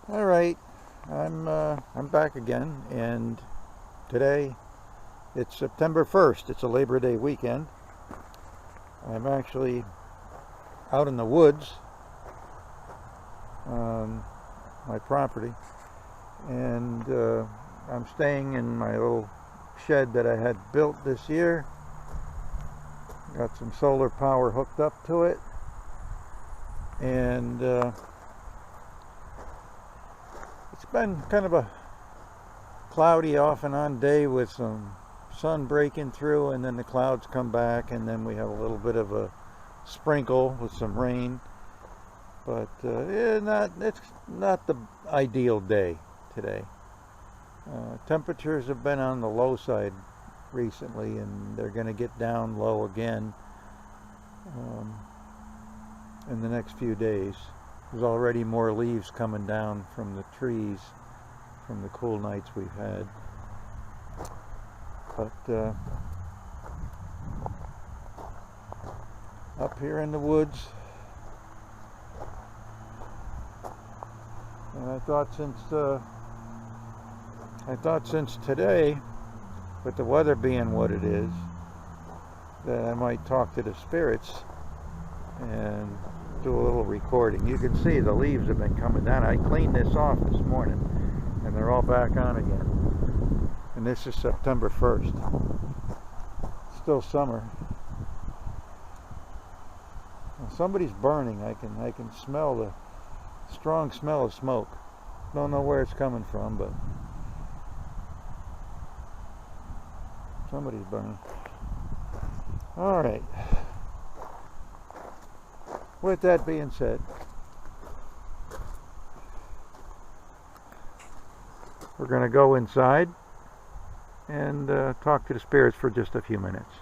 All right, I'm back again, and today it's September 1st. It's a Labor Day weekend. I'm actually out in the woods on my property, and I'm staying in my little shed that I had built this year. Got some solar power hooked up to it, and it's been kind of a cloudy off and on day with some sun breaking through, and then the clouds come back, and then we have a little bit of a sprinkle with some rain. But it's not the ideal day today. Temperatures have been on the low side recently, and they're going to get down low again um, in the next few days. There's already more leaves coming down from the trees from the cool nights we've had. But up here in the woods, and I thought since today, with the weather being what it is, that I might talk to the spirits and do a little recording. You can see the leaves have been coming down. I cleaned this off this morning, and they're all back on again. And this is September 1st. Still summer. Somebody's burning. I can smell the strong smell of smoke. Don't know where it's coming from, but somebody's burning. All right. With that being said, we're going to go inside and talk to the spirits for just a few minutes.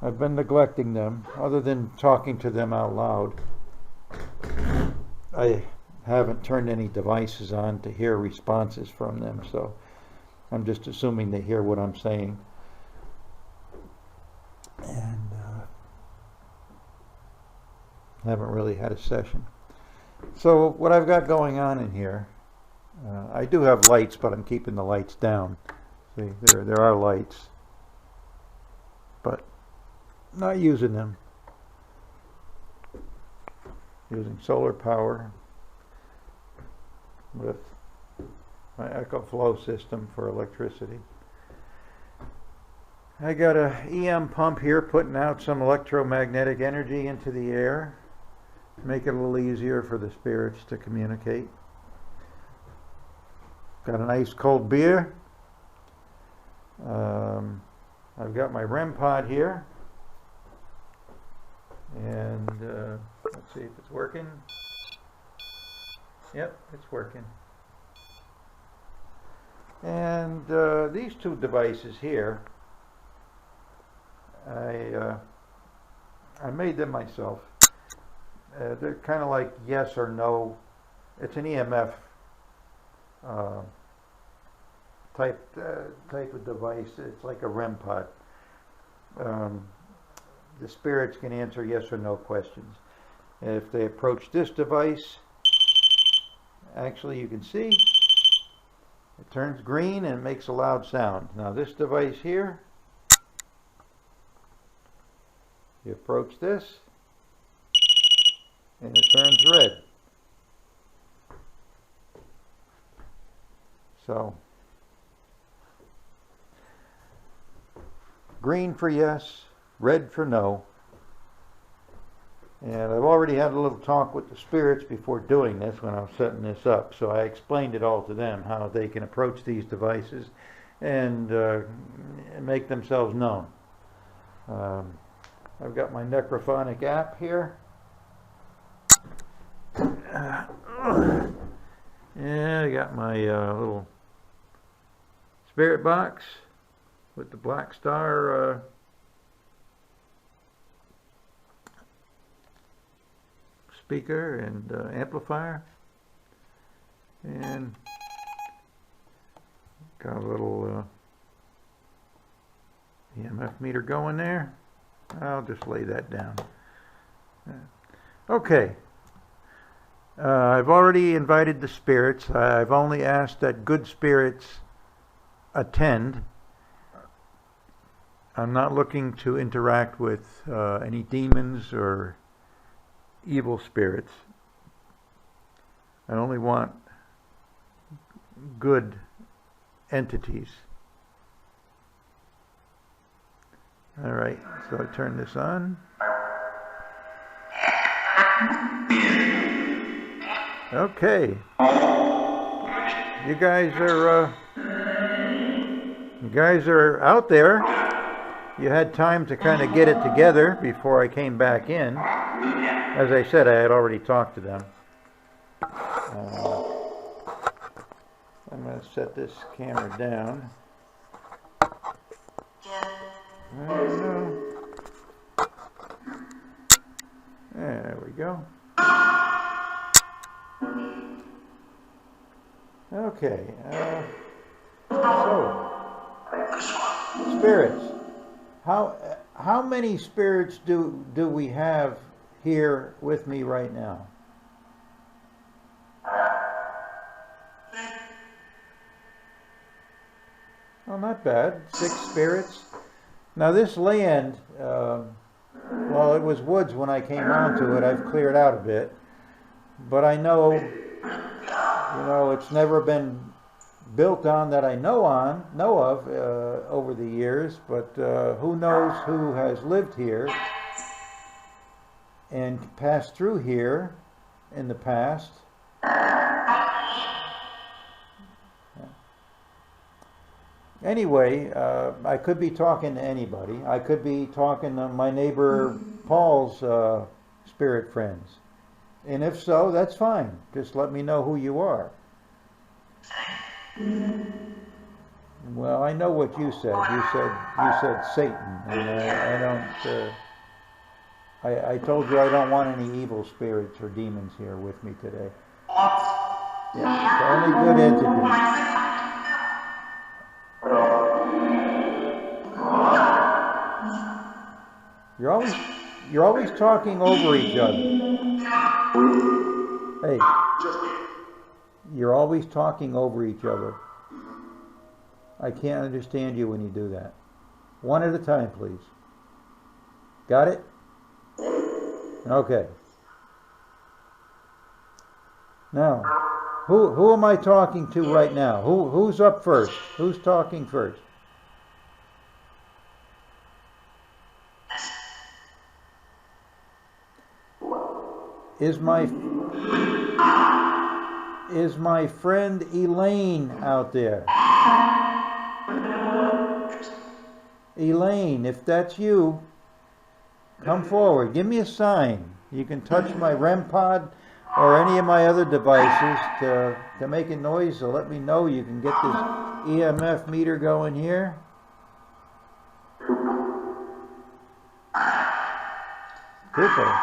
I've been neglecting them. Other than talking to them out loud, I haven't turned any devices on to hear responses from them, so I'm just assuming they hear what I'm saying. And haven't really had a session. So what I've got going on in here, I do have lights, but I'm keeping the lights down. See, there are lights, but not using them. Using solar power with my EcoFlow system for electricity. I got a EM pump here putting out some electromagnetic energy into the air to make it a little easier for the spirits to communicate. Got an ice cold beer. I've got my REM pod here. And let's see if it's working. Yep, it's working. And these two devices here, I made them myself. They're kind of like yes or no. It's an EMF type of device. It's like a REM pod. The spirits can answer yes or no questions. If they approach this device, actually you can see it turns green and makes a loud sound. Now this device here, you approach this and it turns red. So green for yes, red for no. And I've already had a little talk with the spirits before doing this when I was setting this up. So I explained it all to them, how they can approach these devices and make themselves known. I've got my Necrophonic app here. Yeah, I got my little spirit box with the black star speaker and amplifier, and got a little EMF meter going there. I'll just lay that down. Okay. I've already invited the spirits. I've only asked that good spirits attend. I'm not looking to interact with any demons or evil spirits. I only want good entities. All right, so I turn this on. Okay. You guys are out there. You had time to kind of get it together before I came back in. As I said, I had already talked to them. I'm going to set this camera down. There we go. Okay. So, spirits. How many spirits do we have here with me right now? Oh, not bad. 6 spirits. Now this land, well, it was woods when I came onto it. I've cleared out a bit, but I know, it's never been built on that I know of over the years. But who knows who has lived here and passed through here in the past. Anyway, I could be talking to anybody. I could be talking to my neighbor Paul's spirit friends. And if so, that's fine. Just let me know who you are. Well, I know what you said. You said Satan, and I told you I don't want any evil spirits or demons here with me today. Yeah, it's only good entities. You're always talking over each other. Hey, you're always talking over each other. I can't understand you when you do that. One at a time, please. Got it? Okay. Now, who am I talking to right now? Who's up first? Who's talking first? Is my friend Elaine out there? Elaine, if that's you, come forward. Give me a sign. You can touch my REM pod or any of my other devices to make a noise, so let me know. You can get this EMF meter going here. Cooper.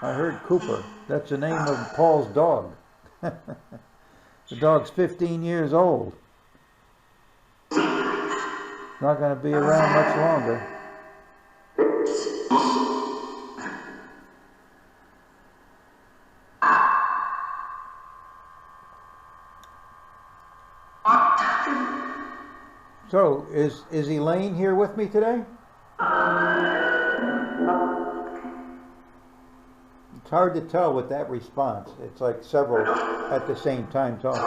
I heard Cooper. That's the name of Paul's dog. The dog's 15 years old. Not going to be around much longer. So, is Elaine here with me today? It's hard to tell with that response. It's like several at the same time talking.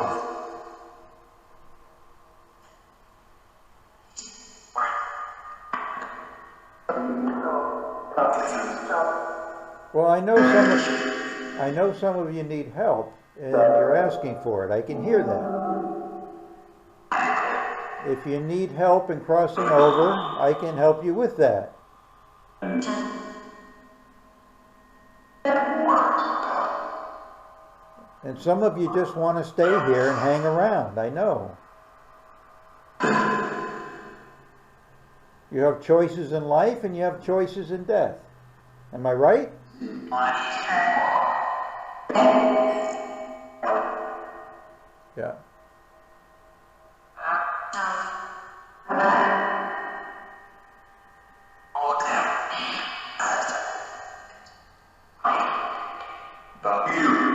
Well, I know some of you need help, and you're asking for it. I can hear that. If you need help in crossing over, I can help you with that. And some of you just want to stay here and hang around, I know. You have choices in life and you have choices in death. Am I right? Yeah. Are,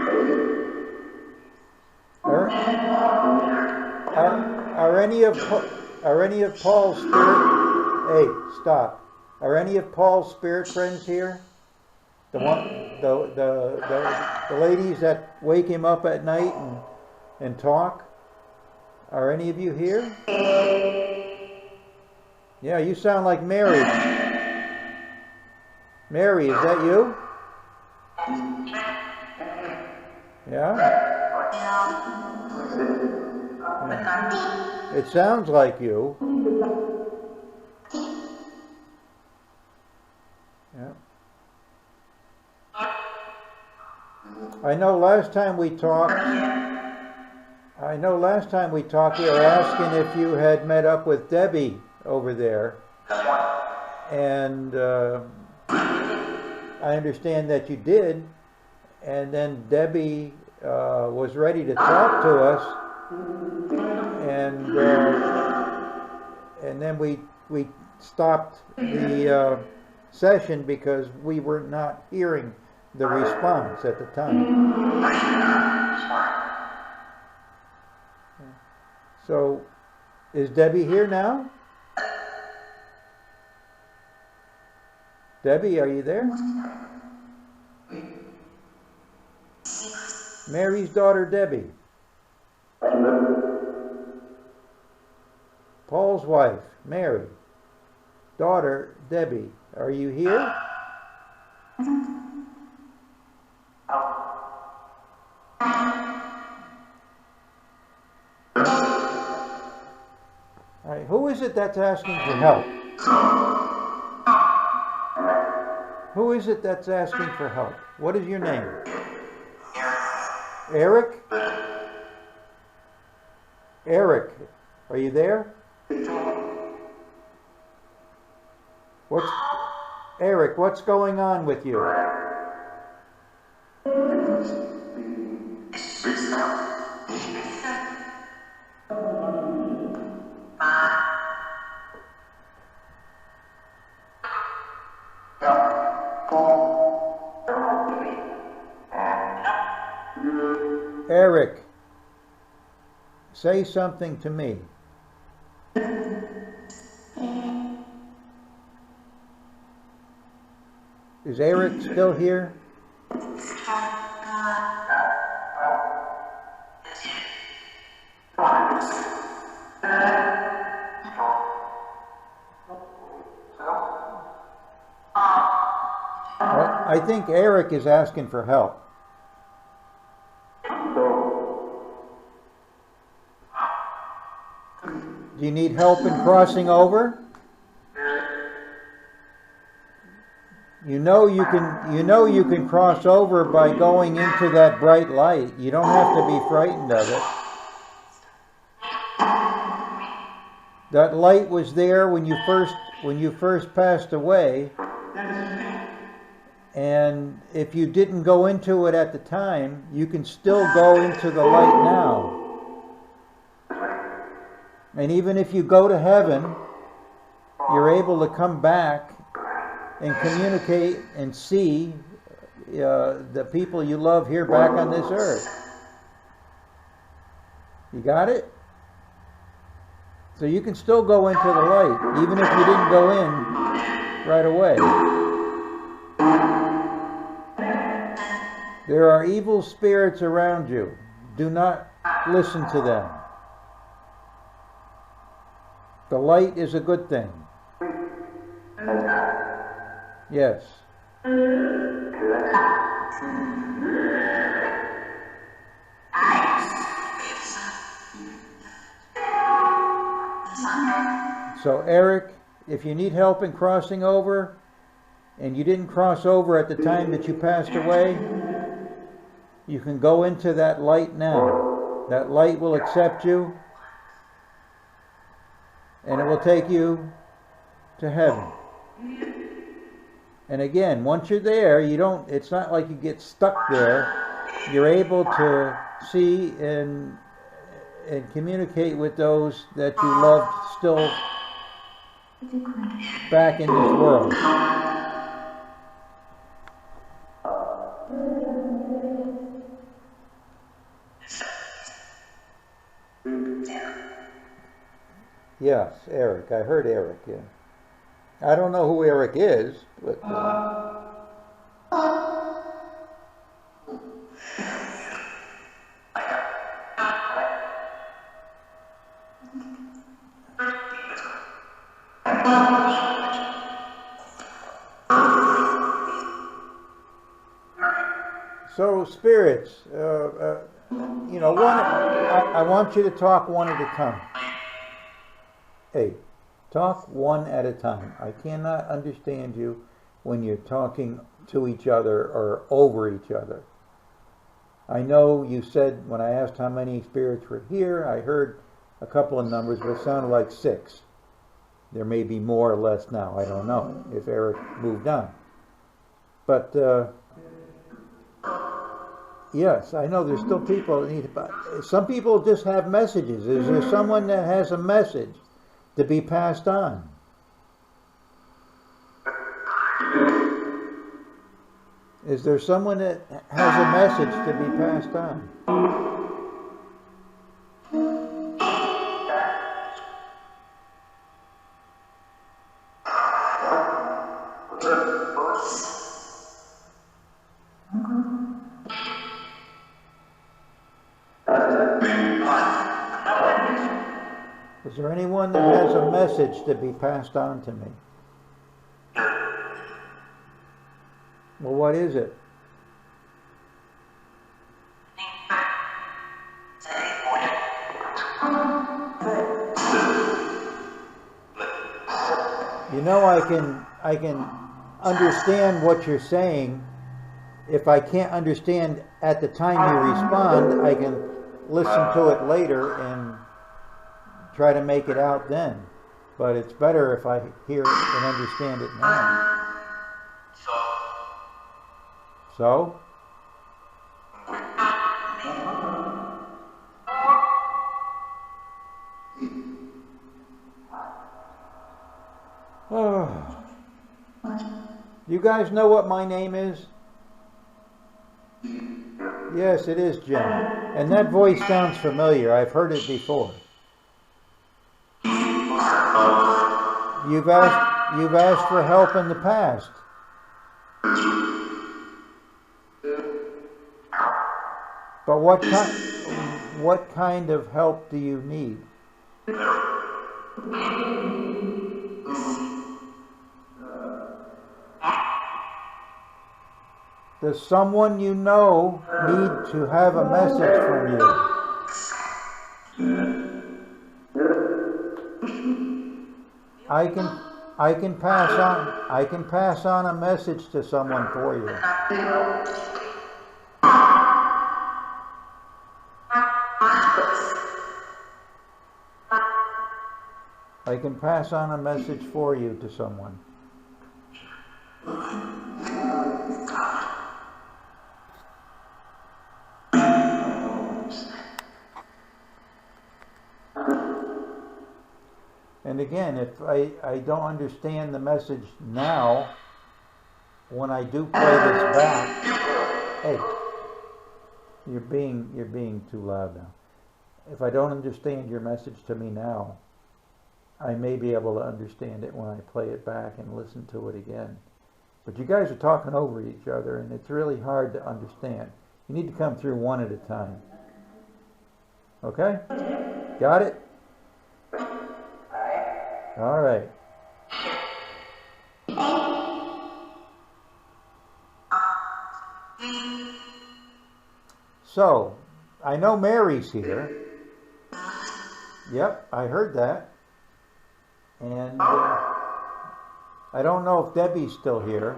are any of Paul's spirit? Hey, stop. Are any of Paul's spirit friends here? The ladies that wake him up at night and talk? Are any of you here? Yeah, you sound like Mary. Mary, is that you? Yeah? Yeah. It sounds like you. Yeah. I know last time we talked, we were asking if you had met up with Debbie over there. And I understand that you did. And then Debbie was ready to talk to us. And then we stopped the session because we were not hearing the response at the time. So, is Debbie here now? Debbie, are you there? Mary's daughter, Debbie. Paul's wife, Mary. Daughter, Debbie. Are you here? All right, who is it that's asking for help? Who is it that's asking for help? What is your name? Eric? Eric, are you there? Eric, what's going on with you? Eric, say something to me. Is Eric still here? Well, I think Eric is asking for help. Do you need help in crossing over? You know you can cross over by going into that bright light. You don't have to be frightened of it. That light was there when you first passed away. And if you didn't go into it at the time, you can still go into the light now. And even if you go to heaven, you're able to come back and communicate and see the people you love here back on this earth. You got it? So you can still go into the light, even if you didn't go in right away. There are evil spirits around you. Do not listen to them. The light is a good thing. Yes. So Eric, if you need help in crossing over, and you didn't cross over at the time that you passed away, you can go into that light now. That light will accept you, and it will take you to heaven. And again, once you're there, it's not like you get stuck there. You're able to see and communicate with those that you loved still back in this world. Yes, Eric. I heard Eric, yeah. I don't know who Eric is, but... So, spirits, you know, I want you to talk one at a time. Hey, talk one at a time. I cannot understand you when you're talking to each other or over each other. I know you said, when I asked how many spirits were here, I heard a couple of numbers, but it sounded like 6. There may be more or less now. I don't know if Eric moved on. But, yes, I know there's still people that need to... Some people just have messages. Is there someone that has a message to be passed on? Is there someone that has a message to be passed on? Is there anyone that has a message to be passed on to me? Well, what is it? You know, I can understand what you're saying. If I can't understand at the time you respond, I can listen to it later and try to make it out then. But it's better if I hear it and understand it now. So? Oh. You guys know what my name is? Yes, it is Jim. And that voice sounds familiar. I've heard it before. You've asked for help in the past. But what kind of help do you need? Does someone you know need to have a message from you? I can pass on a message to someone for you. I can pass on a message for you to someone. And again, if I don't understand the message now, when I do play this back, hey, you're being too loud now. If I don't understand your message to me now, I may be able to understand it when I play it back and listen to it again. But you guys are talking over each other, and it's really hard to understand. You need to come through one at a time. Okay? Got it? All right. So, I know Mary's here. Yep, I heard that. And I don't know if Debbie's still here.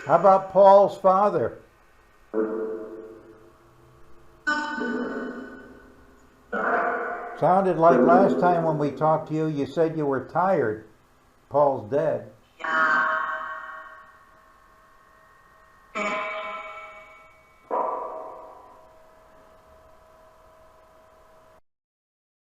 How about Paul's father? Sounded like last time when we talked to you, you said you were tired. Paul's dead.